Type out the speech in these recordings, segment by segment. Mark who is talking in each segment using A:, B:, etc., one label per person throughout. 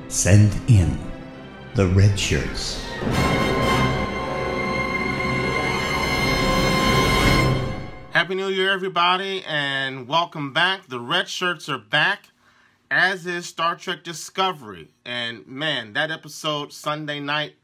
A: Send in the red shirts.
B: Happy New Year, everybody, and welcome back. The red shirts are back, as is Star Trek Discovery. And man, that episode Sunday night,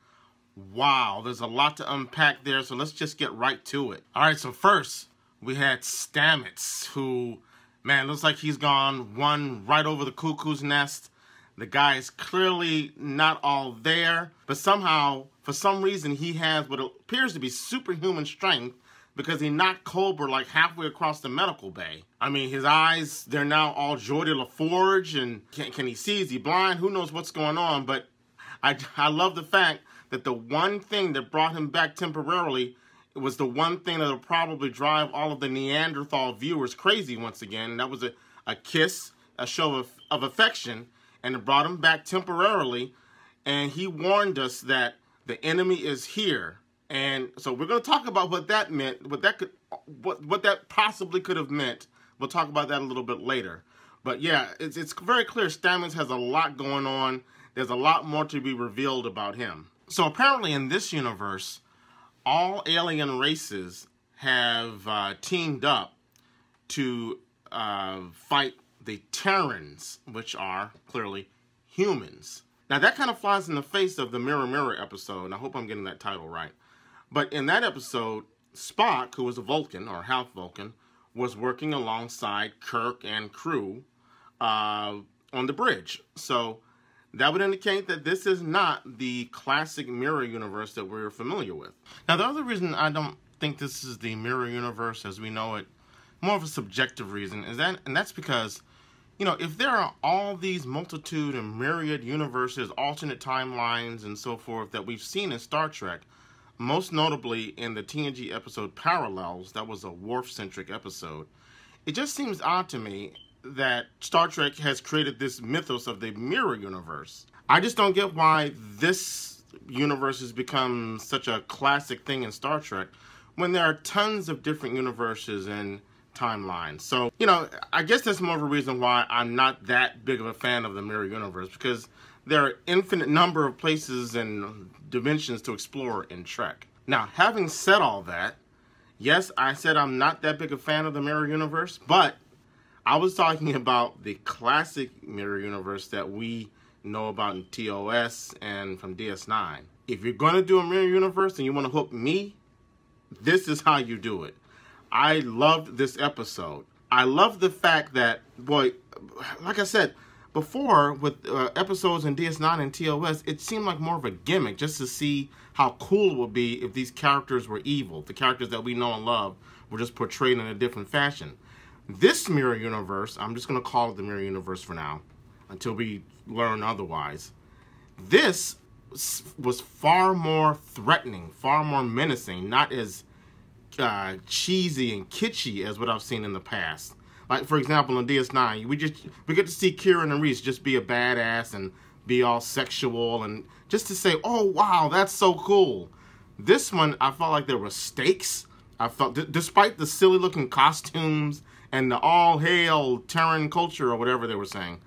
B: wow, there's a lot to unpack there, so let's just get right to it. All right, so first, we had Stamets, who, man, looks like he's gone one right over the cuckoo's nest. The guy is clearly not all there, but somehow, for some reason, he has what appears to be superhuman strength because he knocked Culber like halfway across the medical bay. I mean, his eyes, they're now all Geordi LaForge, and can he see? Is he blind? Who knows what's going on? But I love the fact that the one thing that brought him back temporarily was the one thing that will probably drive all of the Neanderthal viewers crazy once again. And that was a kiss, a show of affection, and it brought him back temporarily. And he warned us that the enemy is here. And so we're going to talk about what that meant, what that possibly could have meant. We'll talk about that a little bit later. But yeah, it's very clear Stamets has a lot going on. There's a lot more to be revealed about him. So apparently in this universe, all alien races have teamed up to fight the Terrans, which are clearly humans. Now that kind of flies in the face of the Mirror Mirror episode, and I hope I'm getting that title right. But in that episode, Spock, who was a Vulcan, or half Vulcan, was working alongside Kirk and crew on the bridge. So that would indicate that this is not the classic mirror universe that we're familiar with. Now, the other reason I don't think this is the mirror universe as we know it, more of a subjective reason, is that, and that's because, you know, if there are all these multitude and myriad universes, alternate timelines, and so forth that we've seen in Star Trek, most notably in the TNG episode Parallels, that was a Worf-centric episode, it just seems odd to me that Star Trek has created this mythos of the mirror universe. I just don't get why this universe has become such a classic thing in Star Trek when there are tons of different universes and timelines. So, you know, I guess that's more of a reason why I'm not that big of a fan of the mirror universe, because there are infinite number of places and dimensions to explore in Trek. Now, having said all that, yes, I said I'm not that big a fan of the mirror universe, but I was talking about the classic mirror universe that we know about in TOS and from DS9. If you're going to do a mirror universe and you want to hook me, this is how you do it. I loved this episode. I love the fact that, boy, like I said before, with episodes in DS9 and TOS, it seemed like more of a gimmick just to see how cool it would be if these characters were evil. The characters that we know and love were just portrayed in a different fashion. This mirror universe, I'm just going to call it the mirror universe for now, until we learn otherwise. This was far more threatening, far more menacing, not as cheesy and kitschy as what I've seen in the past. Like, for example, in DS9, we get to see Kieran and Reese just be a badass and be all sexual and just to say, oh, wow, that's so cool. This one, I felt like there were stakes. I felt, despite the silly-looking costumes and the all-hail Terran culture or whatever they were saying,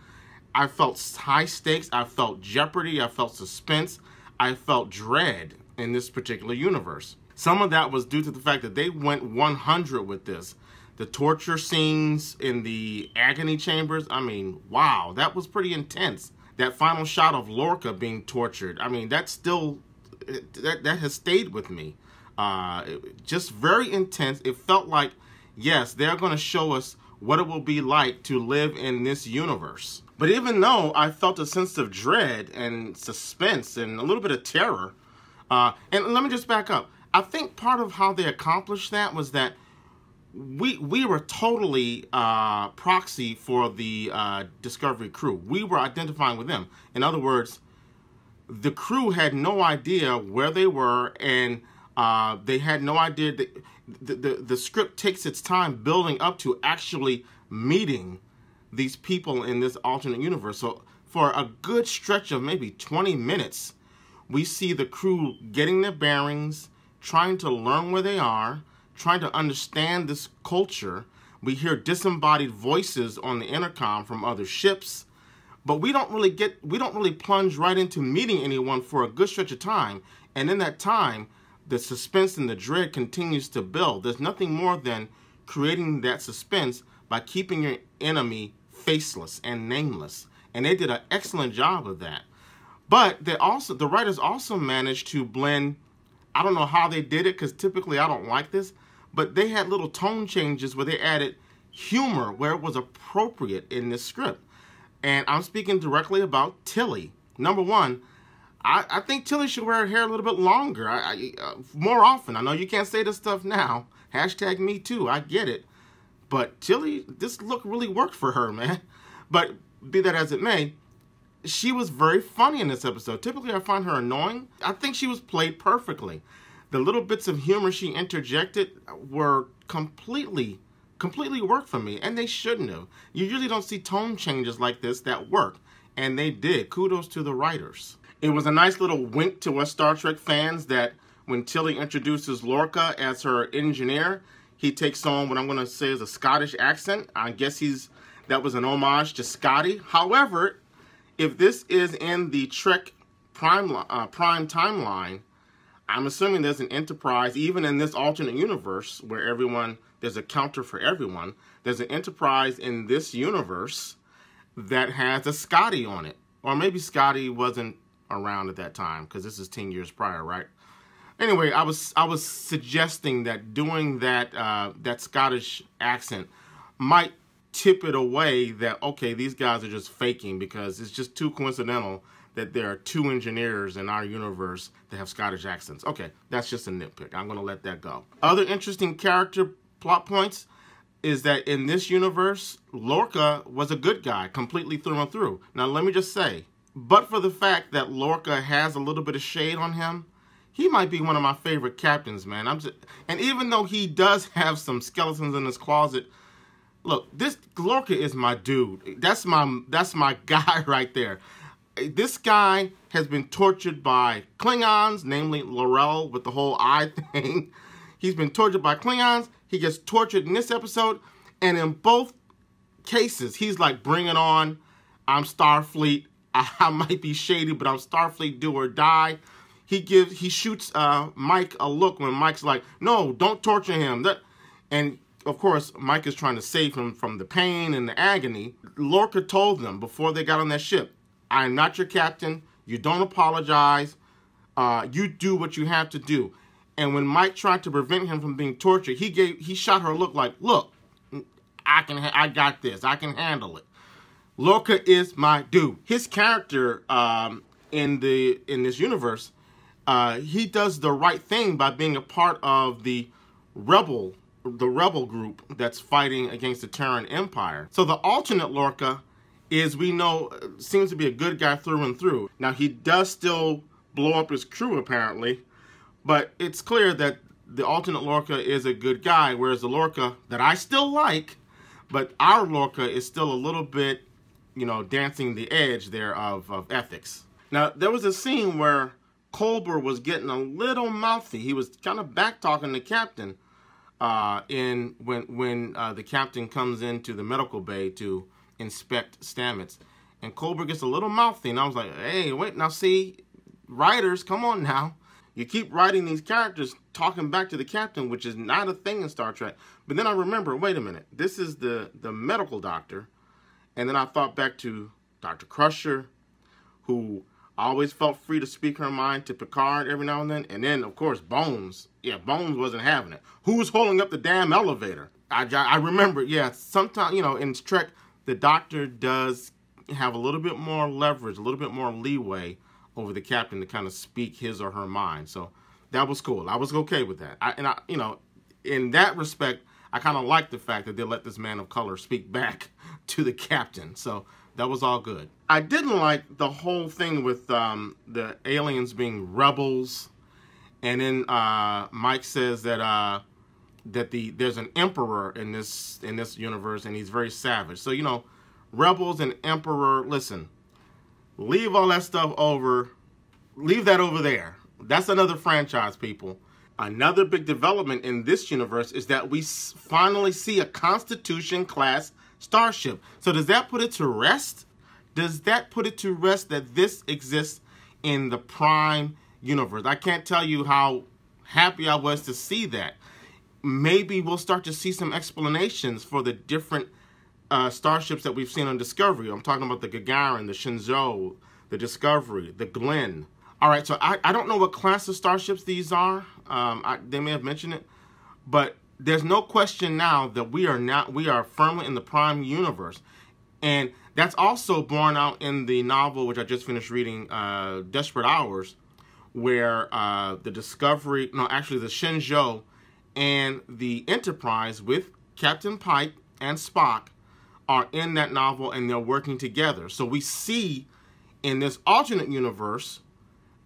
B: I felt high stakes, I felt jeopardy, I felt suspense, I felt dread in this particular universe. Some of that was due to the fact that they went 100 with this. The torture scenes in the agony chambers, I mean, wow, that was pretty intense. That final shot of Lorca being tortured, I mean, that has stayed with me. Just very intense. It felt like, yes, they're going to show us what it will be like to live in this universe. But even though I felt a sense of dread and suspense and a little bit of terror, and let me just back up. I think part of how they accomplished that was that we were totally proxy for the Discovery crew. We were identifying with them. In other words, the crew had no idea where they were, and they had no idea that the script takes its time building up to actually meeting these people in this alternate universe. So for a good stretch of maybe 20 minutes, we see the crew getting their bearings, trying to learn where they are, trying to understand this culture. We hear disembodied voices on the intercom from other ships. but we don't really plunge right into meeting anyone for a good stretch of time. And in that time, the suspense and the dread continues to build. There's nothing more than creating that suspense by keeping your enemy faceless and nameless. And they did an excellent job of that. But the writers also managed to blend, I don't know how they did it, because typically I don't like this, but they had little tone changes where they added humor where it was appropriate in this script. And I'm speaking directly about Tilly. Number one, I think Tilly should wear her hair a little bit longer, more often. I know you can't say this stuff now. Hashtag me too, I get it. But Tilly, this look really worked for her, man. But be that as it may, she was very funny in this episode. Typically, I find her annoying. I think she was played perfectly. The little bits of humor she interjected were completely worked for me, and they shouldn't have. You usually don't see tone changes like this that work, and they did. Kudos to the writers. It was a nice little wink to us Star Trek fans that when Tilly introduces Lorca as her engineer, he takes on what I'm going to say is a Scottish accent. I guess that was an homage to Scotty. However, if this is in the Trek Prime timeline, I'm assuming there's an Enterprise, even in this alternate universe where there's a counter for everyone, there's an Enterprise in this universe that has a Scotty on it. Or maybe Scotty wasn't around at that time, because this is 10 years prior, right? Anyway, I was suggesting that doing that Scottish accent might tip it away that, okay, these guys are just faking, because it's just too coincidental that there are two engineers in our universe that have Scottish accents. Okay, that's just a nitpick. I'm going to let that go. Other interesting character plot points is that in this universe, Lorca was a good guy completely through and through. Now, let me just say, but for the fact that Lorca has a little bit of shade on him, he might be one of my favorite captains, man. And even though he does have some skeletons in his closet, look, this Lorca is my dude. That's my guy right there. This guy has been tortured by Klingons, namely Laurel with the whole eye thing. He's been tortured by Klingons. He gets tortured in this episode. And in both cases, he's like, bring it on. I'm Starfleet. I might be shady, but I'm Starfleet, do or die. He shoots Mike a look when Mike's like, no, don't torture him. And of course, Mike is trying to save him from the pain and the agony. Lorca told them before they got on that ship, I'm not your captain. You don't apologize. You do what you have to do. And when Mike tried to prevent him from being tortured, he shot her a look like, look, I got this. I can handle it. Lorca is my dude. His character in this universe, he does the right thing by being a part of the rebel group that's fighting against the Terran Empire. So the alternate Lorca is, we know, seems to be a good guy through and through. Now, he does still blow up his crew, apparently, but it's clear that the alternate Lorca is a good guy, whereas the Lorca that I still like, but our Lorca is still a little bit, dancing the edge there of ethics. Now, there was a scene where Culber was getting a little mouthy. He was kind of back-talking the captain when the captain comes into the medical bay to inspect Stamets. And Culber gets a little mouthy, and I was like, hey, wait, now see, writers, come on now. You keep writing these characters talking back to the captain, which is not a thing in Star Trek. But then I remember, wait a minute, this is the medical doctor. And then I thought back to Dr. Crusher, who always felt free to speak her mind to Picard every now and then. And then, of course, Bones. Yeah, Bones wasn't having it. Who was holding up the damn elevator? I remember, yeah, sometimes, in Trek, the doctor does have a little bit more leverage, a little bit more leeway over the captain to kind of speak his or her mind. So that was cool. I was okay with that. In that respect, I kind of like the fact that they let this man of color speak back to the captain. So that was all good. I didn't like the whole thing with the aliens being rebels. And then Mike says that there's an emperor in this universe, and he's very savage. So, rebels and emperor, listen, leave all that stuff over. Leave that over there. That's another franchise, people. Another big development in this universe is that we finally see a Constitution-class starship. So does that put it to rest? Does that put it to rest that this exists in the Prime universe? I can't tell you how happy I was to see that. Maybe we'll start to see some explanations for the different starships that we've seen on Discovery. I'm talking about the Gagarin, the Shenzhou, the Discovery, the Glenn. All right, so I don't know what class of starships these are. They may have mentioned it, but there's no question now that we are firmly in the Prime universe, and that's also borne out in the novel which I just finished reading, Desperate Hours, where the Shenzhou and the Enterprise with Captain Pike and Spock are in that novel, and they're working together. So we see in this alternate universe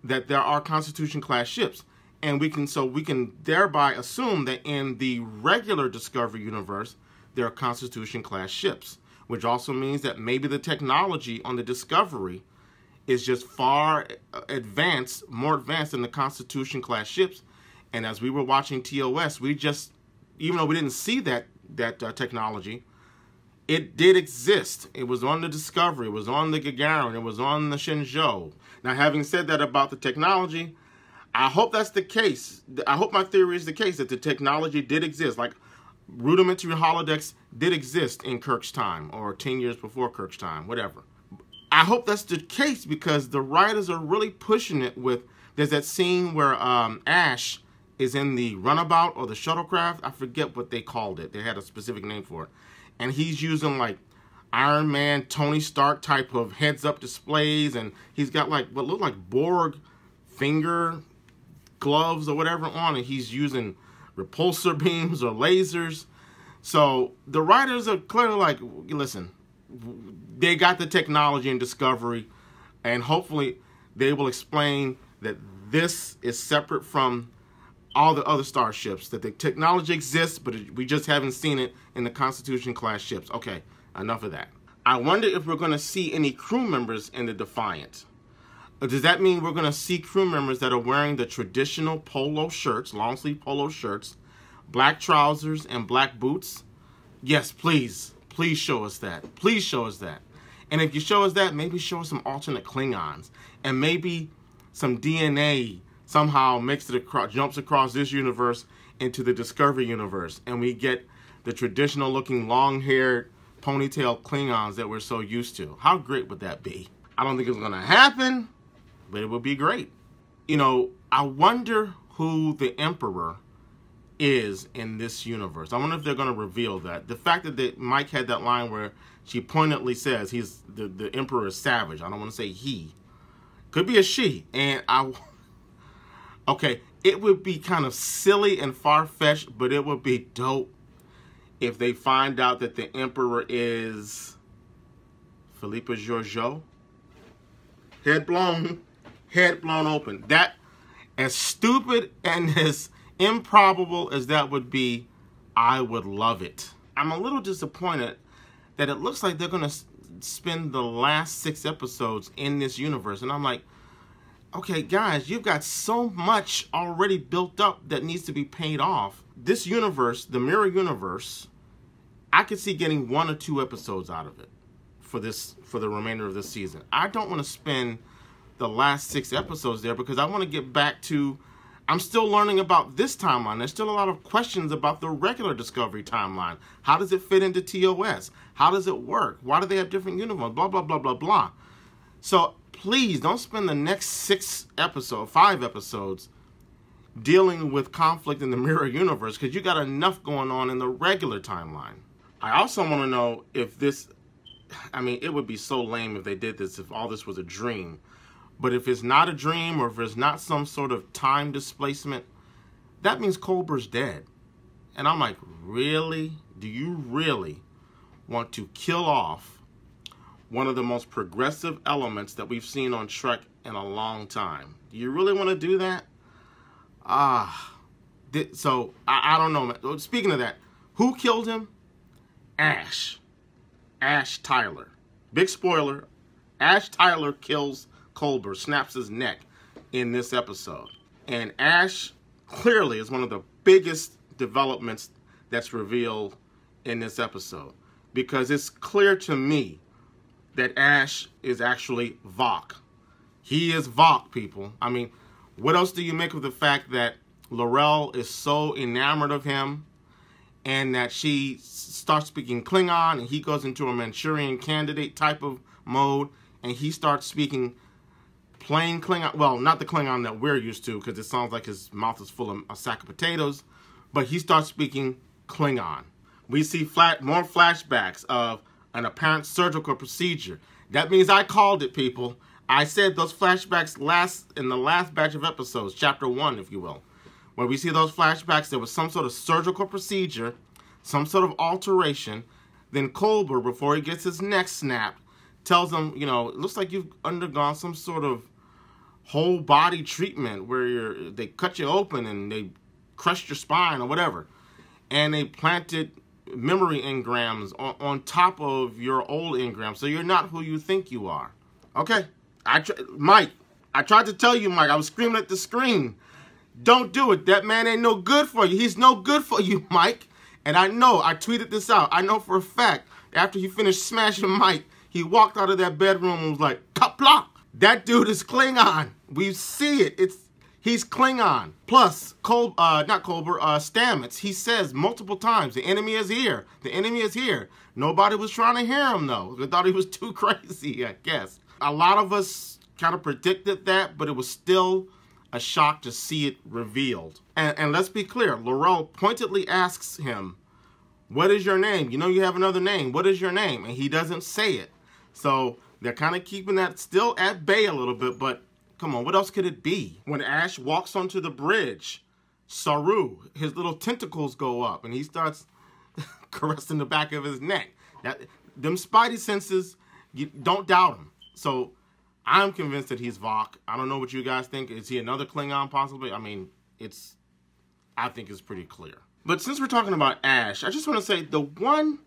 B: that there are Constitution-class ships, and we can thereby assume that in the regular Discovery universe there are Constitution-class ships, which also means that maybe the technology on the Discovery is just far advanced, more advanced than the Constitution-class ships. And as we were watching TOS, even though we didn't see that technology, it did exist. It was on the Discovery, it was on the Gagarin, it was on the Shenzhou. Now, having said that about the technology, I hope that's the case. I hope my theory is the case, that the technology did exist. Like, rudimentary holodecks did exist in Kirk's time, or 10 years before Kirk's time, whatever. I hope that's the case, because the writers are really pushing it with, there's that scene where Ash is in the runabout or the shuttlecraft. I forget what they called it. They had a specific name for it. And he's using like Iron Man, Tony Stark type of heads-up displays, and he's got like what look like Borg finger gloves or whatever on, and he's using repulsor beams or lasers. So the writers are clearly like, listen, they got the technology in Discovery, and hopefully they will explain that this is separate from all the other starships, that the technology exists, but we just haven't seen it in the Constitution-class ships. Okay, enough of that. I wonder if we're going to see any crew members in the Defiant. Does that mean we're going to see crew members that are wearing the traditional polo shirts, long-sleeve polo shirts, black trousers, and black boots? Yes, please. Please show us that. Please show us that. And if you show us that, maybe show us some alternate Klingons. And maybe some DNA somehow jumps across this universe into the Discovery universe, and we get the traditional looking long-haired ponytail Klingons that we're so used to. How great would that be? I don't think it's going to happen, but it would be great. You know, I wonder who the Emperor is in this universe. I wonder if they're going to reveal that. The fact that Mike had that line where she pointedly says the Emperor is savage. I don't want to say he. Could be a she. And okay, it would be kind of silly and far-fetched, but it would be dope if they find out that the Emperor is Philippe Georgiou. Head blown open. That, as stupid and as improbable as that would be, I would love it. I'm a little disappointed that it looks like they're going to spend the last 6 episodes in this universe. And I'm like, okay, guys, you've got so much already built up that needs to be paid off. This universe, the Mirror Universe, I could see getting 1 or 2 episodes out of it for the remainder of this season. I don't want to spend the last 6 episodes there, because I want to get back to, I'm still learning about this timeline. There's still a lot of questions about the regular Discovery timeline. How does it fit into TOS? How does it work? Why do they have different uniforms? Blah, blah, blah, blah, blah. So please don't spend the next 5 episodes dealing with conflict in the Mirror Universe, because you got enough going on in the regular timeline. I also want to know if this, I mean, it would be so lame if they did this, if all this was a dream. But if it's not a dream, or if it's not some sort of time displacement, that means Culber's dead. And I'm like, really? Do you really want to kill off one of the most progressive elements that we've seen on Trek in a long time? Do you really want to do that? So I don't know, man. Speaking of that, who killed him? Ash Tyler. Big spoiler. Ash Tyler kills Culber, snaps his neck in this episode. And Ash clearly is one of the biggest developments that's revealed in this episode, because it's clear to me that Ash is actually Vok. He is Vok, people. I mean, what else do you make of the fact that Laurel is so enamored of him and that she starts speaking Klingon and he goes into a Manchurian Candidate type of mode and he starts speaking plain Klingon. Well, not the Klingon that we're used to because it sounds like his mouth is full of a sack of potatoes, but he starts speaking Klingon. We see more flashbacks of an apparent surgical procedure. That means I called it, people. I said those flashbacks in the last batch of episodes, chapter 1, if you will. Where we see those flashbacks, there was some sort of surgical procedure, some sort of alteration. Then Culber, before he gets his neck snapped, tells him, you know, it looks like you've undergone some sort of whole body treatment where they cut you open and they crushed your spine or whatever. And they planted memory engrams on top of your old engrams. So you're not who you think you are. Okay. Mike, I tried to tell you, Mike. I was screaming at the screen. Don't do it. That man ain't no good for you. He's no good for you, Mike. And I know. I tweeted this out. I know for a fact. After he finished smashing Mike, he walked out of that bedroom and was like, "Kapla!" That dude is Klingon. We see it. He's Klingon. Plus, Stamets, he says multiple times, the enemy is here. The enemy is here. Nobody was trying to hear him, though. They thought he was too crazy, I guess. A lot of us kind of predicted that, but it was still a shock to see it revealed. And let's be clear, Laurel pointedly asks him, "What is your name? You know you have another name. What is your name?" And he doesn't say it. So they're kind of keeping that still at bay a little bit, but come on, what else could it be? When Ash walks onto the bridge, Saru, his little tentacles go up and he starts caressing the back of his neck. Them spidey senses, you don't doubt him. So I'm convinced that he's Vok. I don't know what you guys think. Is he another Klingon possibly? I mean, I think it's pretty clear. But since we're talking about Ash, I just want to say the one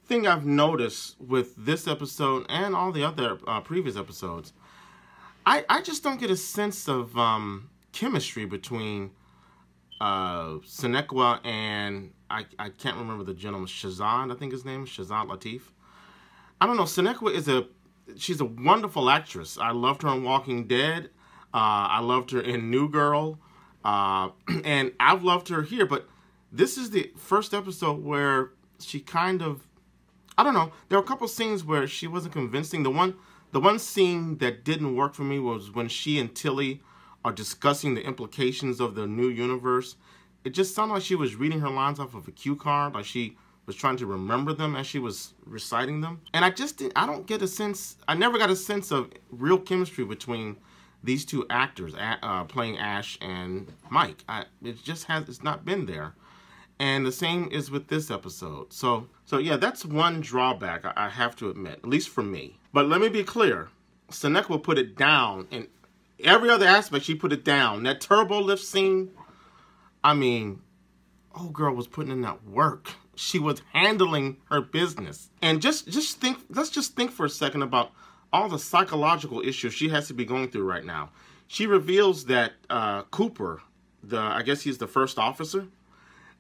B: thing I've noticed with this episode and all the other previous episodes, I just don't get a sense of chemistry between Sonequa and, I can't remember the gentleman, Shazad, I think his name is, Shazad Latif. I don't know, Sonequa she's a wonderful actress. I loved her in Walking Dead. I loved her in New Girl. And I've loved her here, but this is the first episode where she kind of, I don't know, there were a couple scenes where she wasn't convincing. The one scene that didn't work for me was when she and Tilly are discussing the implications of the new universe. It just sounded like she was reading her lines off of a cue card, like she was trying to remember them as she was reciting them. And I don't get a sense, I never got a sense of real chemistry between these two actors playing Ash and Mike. It's not been there. And the same is with this episode. So yeah, that's one drawback I have to admit, at least for me. But let me be clear. Sonequa put it down. In every other aspect, she put it down. That turbo lift scene, I mean, old girl was putting in that work. She was handling her business. And let's just think for a second about all the psychological issues she has to be going through right now. She reveals that Cooper, I guess he's the first officer,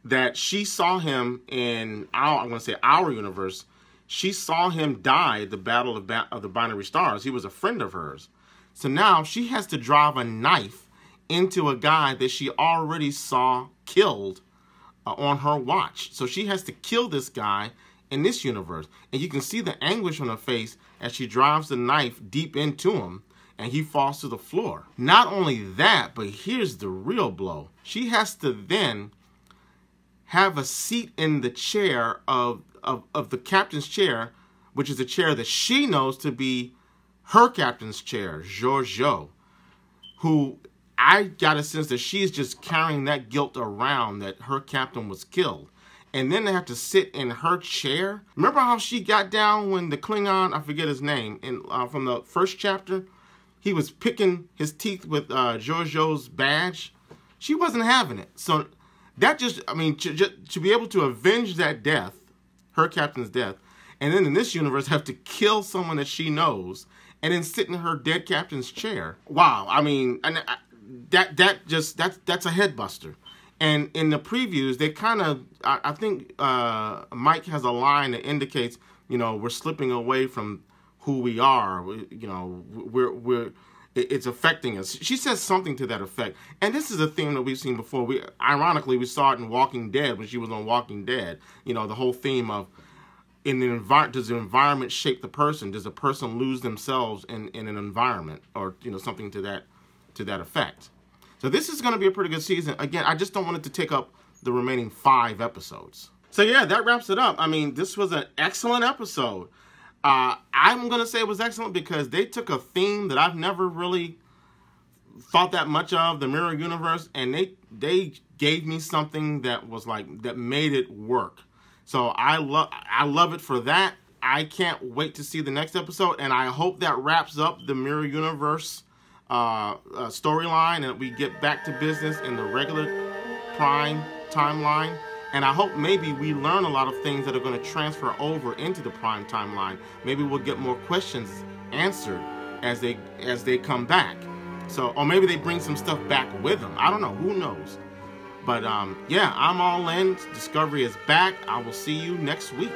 B: that she saw him in our universe. She saw him die at the Battle of the Binary Stars. He was a friend of hers. So now she has to drive a knife into a guy that she already saw killed on her watch. So she has to kill this guy in this universe. And you can see the anguish on her face as she drives the knife deep into him and he falls to the floor. Not only that, but here's the real blow. She has to then have a seat in the chair of the captain's chair, which is a chair that she knows to be her captain's chair, Giorgio, who I got a sense that she's just carrying that guilt around that her captain was killed. And then they have to sit in her chair. Remember how she got down when the Klingon, I forget his name, from the first chapter, he was picking his teeth with Giorgio's badge? She wasn't having it. So that to be able to avenge that death, her captain's death, and then in this universe have to kill someone that she knows, and then sit in her dead captain's chair. Wow, I mean, that's a head buster. And in the previews, they kind of, I think Mike has a line that indicates, we're slipping away from who we are. It's affecting us. She says something to that effect. And this is a theme that we've seen before. Ironically, we saw it in Walking Dead when she was on Walking Dead. You know, the whole theme of does the environment shape the person? Does a person lose themselves in an environment, or something to that effect? So this is going to be a pretty good season. Again, I just don't want it to take up the remaining 5 episodes. So yeah, that wraps it up. I mean, this was an excellent episode. I'm going to say it was excellent because they took a theme that I've never really thought that much of, the mirror universe, and they gave me something that was that made it work. So I love it for that. I can't wait to see the next episode, and I hope that wraps up the mirror universe storyline, and we get back to business in the regular Prime timeline. And I hope maybe we learn a lot of things that are going to transfer over into the Prime timeline. Maybe we'll get more questions answered as they come back. So, or maybe they bring some stuff back with them. I don't know. Who knows? But yeah, I'm all in. Discovery is back. I will see you next week.